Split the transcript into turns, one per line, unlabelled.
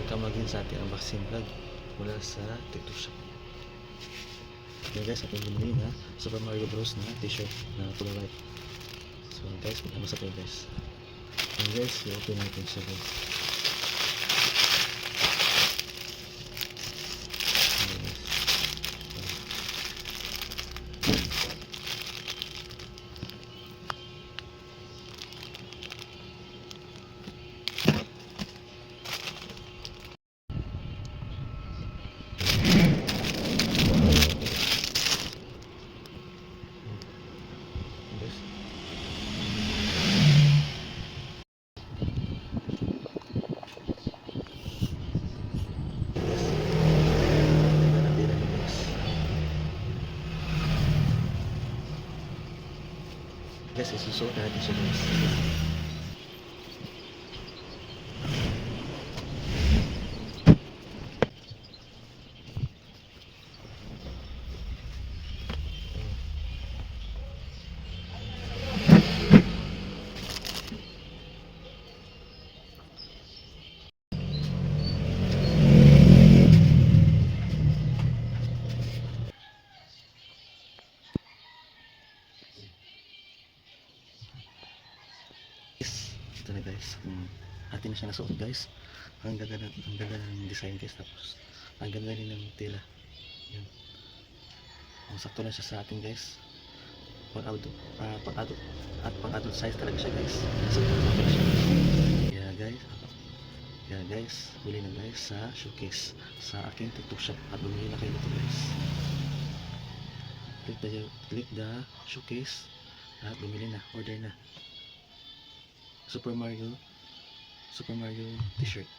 welcome again sa ating unboxing vlog mula sa TikTok shop. Okay guys, ating binili na Super Mario Bros na t-shirt na kulay white. So guys, punta mo sa tayo guys. And guys, i-open natin siya guys. Guys, isusuot natin siya guys. Ito na guys, atin na siya nasuot guys. Ang ganda ng design guys, tapos ang ganda rin ng tela. Yun. Sakto lang siya sa atin guys. Pang adult size talaga siya guys. Sakto lang siya. Kaya guys, bili na guys sa showcase sa aking TikTok shop at bumili na kayo nito guys. Click the showcase at bumili na, order na. Super Mario t-shirt.